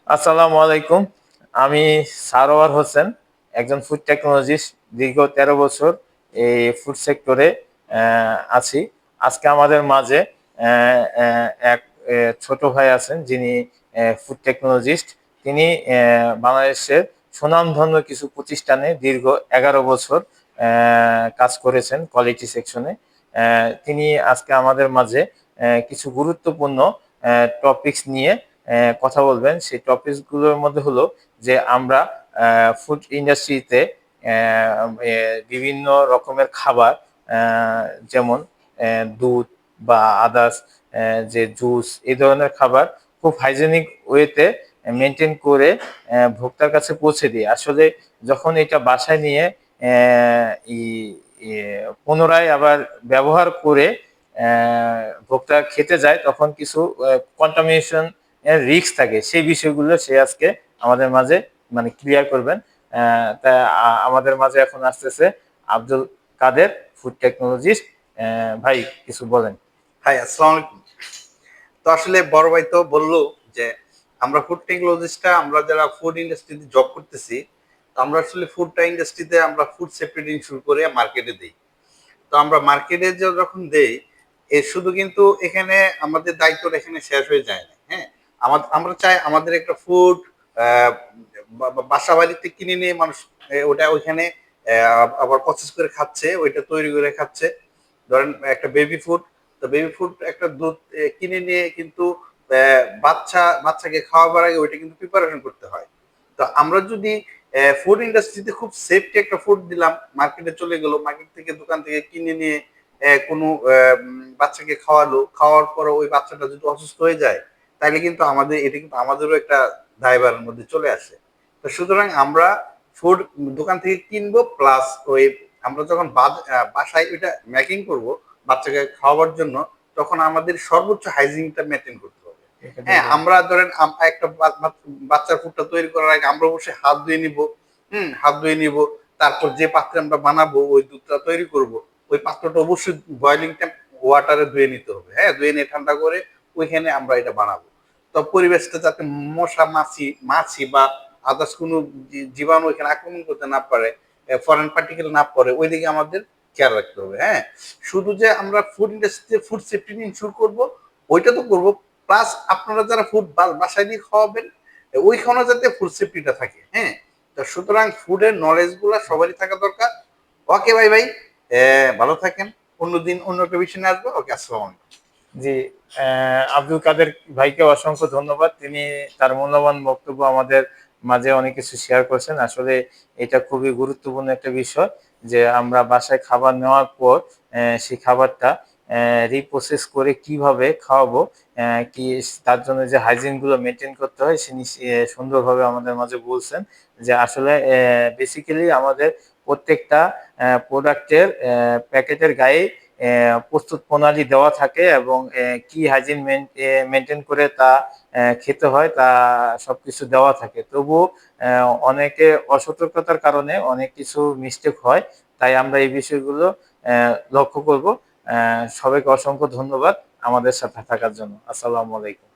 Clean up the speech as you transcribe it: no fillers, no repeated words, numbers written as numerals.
আসসালামু আলাইকুম। আমি সারোয়ার হোসেন, একজন ফুড টেকনোলজিস্ট। দীর্ঘ ১৩ বছর এই ফুড সেক্টরে আছি। আজকে আমাদের মাঝে এক ছোট ভাই আছেন, যিনি ফুড টেকনোলজিস্ট। তিনি বাংলাদেশের সুনামধন্য কিছু প্রতিষ্ঠানে দীর্ঘ ১১ বছর কাজ করেছেন কোয়ালিটি সেকশনে। তিনি আজকে আমাদের মাঝে কিছু গুরুত্বপূর্ণ টপিকস নিয়ে কথা বলবেন। সেই টপিকসগুলোর মধ্যে হলো যে আমরা ফুড ইন্ডাস্ট্রিতে বিভিন্ন রকমের খাবার, যেমন দুধ বা আদার্স, যে জুস, এই ধরনের খাবার খুব হাইজেনিক ওয়েতে মেনটেন করে ভোক্তার কাছে পৌঁছে দিই। আসলে যখন এটা বাসায় নিয়ে পুনরায় আবার ব্যবহার করে ভোক্তা খেতে যায়, তখন কিছু কন্টামিনেশন এর রিস্ক থাকে। সেই বিষয়গুলো সে আজকে আমাদের মাঝে মানে ক্লিয়ার করবেন। তা আমাদের মাঝে এখন আসতেছে আব্দুল কাদের, ফুড টেকনোলজিস্ট। ভাই, কিছু বলেন। হাই, আসসালামু আলাইকুম। তো আসলে বড় ভাই তো বললো যে আমরা ফুড টেকনোলজিস্টটা, আমরা যারা ফুড ইন্ডাস্ট্রিতে জব করতেছি, তো আমরা আসলে ফুড ইন্ডাস্ট্রিতে আমরা ফুড সেফটি শুরু করে মার্কেটে দিই। তো আমরা মার্কেটে যখন দেই, শুধু কিন্তু এখানে আমাদের দায়িত্বটা এখানে শেষ হয়ে যায় না। হ্যাঁ, আমরা চাই আমাদের একটা ফুড বাসা বাড়িতে কিনে নিয়ে মানুষ ওটা ওইখানে আবার প্রসেস করে খাচ্ছে, ওইটা তৈরি করে খাচ্ছে। ধরেন একটা বেবি ফুড, তো বেবি ফুড একটা দুধ কিনে নিয়ে কিন্তু বাচ্চাকে খাওয়াবার আগে ওইটা কিন্তু প্রিপারেশন করতে হয়। তো আমরা যদি ফুড ইন্ডাস্ট্রিতে খুব সেফটি একটা ফুড দিলাম, মার্কেটে চলে গেল, মার্কেট থেকে দোকান থেকে কিনে নিয়ে কোনো বাচ্চাকে খাওয়ালো, খাওয়ার পরে ওই বাচ্চাটা যদি অসুস্থ হয়ে যায়, তাহলে কিন্তু এটা কিন্তু আমাদেরও একটা দায়ভারের মধ্যে চলে আসে। তো সুতরাং আমরা ফুড দোকান থেকে কিনবো, প্লাস ওই আমরা যখন বাসায় ওইটা মেকিং করব বাচ্চাকে খাওয়াবার জন্য, তখন আমাদের সর্বোচ্চ হাইজিনটা মেনটেন করতে হবে। হ্যাঁ, আমরা ধরেন একটা বাচ্চার ফুডটা তৈরি করার আগে আমরা অবশ্যই হাত ধুয়ে নিব। হাত ধুয়ে নিব। তারপর যে পাত্রে আমরা বানাবো, ওই দুধটা তৈরি করব, ওই পাত্রটা অবশ্যই বয়লিং ওয়াটারে ধুয়ে নিতে হবে। হ্যাঁ, ধুয়ে নিয়ে ঠান্ডা করে ওইখানে আমরা এটা বানাবো। তো পরিবেশটা যাতে মশা মাছি মাছি বা আদার্স কোনো জীবাণু এখানে আক্রমণ করতে না পারে, ফরেন পার্টিকেল না পড়ে, ওই দিকে আমাদের খেয়াল রাখতে হবে। হ্যাঁ, শুধু যে আমরা ফুড ইন্ডাস্ট্রিতে ফুড সেফটি ইনশিওর করবো, ওইটা তো করবো, প্লাস আপনারা যারা ফুড বাসায় দিয়ে খাওয়াবেন, ওইখানে যাতে ফুড সেফটিটা থাকে। হ্যাঁ, তো সুতরাং ফুডের নলেজ গুলা সবারই থাকা দরকার। ওকে ভাই, ভালো থাকেন। অন্যদিন অন্য একটা বিষয় নিয়ে আসবো। ওকে, আসসালাম আলাইকুম। জি, আব্দুল কাদের ভাইকে অসংখ্য ধন্যবাদ। তিনি তার মূল্যবান বক্তব্য আমাদের মাঝে অনেক কিছু শেয়ার করছেন। আসলে এটা খুবই গুরুত্বপূর্ণ একটা বিষয়, যে আমরা বাসায় খাবার নেওয়ার পর সেই খাবারটা রিপ্রসেস করে কিভাবে খাওয়াবো, কি তার জন্য যে হাইজিন গুলো মেনটেন করতে হয়, সুন্দরভাবে আমাদের মাঝে বলছেন। যে আসলে বেসিক্যালি আমাদের প্রত্যেকটা প্রোডাক্টের প্যাকেটের গায়ে প্রস্তুত প্রণালী দেওয়া থাকে, এবং কি হাইজিন মেনটেন করে তা খেতে হয় তা সবকিছু দেওয়া থাকে। তবুও অনেকে অসতর্কতার কারণে অনেক কিছু মিস্টেক হয়। তাই আমরা এই বিষয়গুলো লক্ষ্য করব। সবাইকে অসংখ্য ধন্যবাদ আমাদের সাথে থাকার জন্য। আসসালামু আলাইকুম।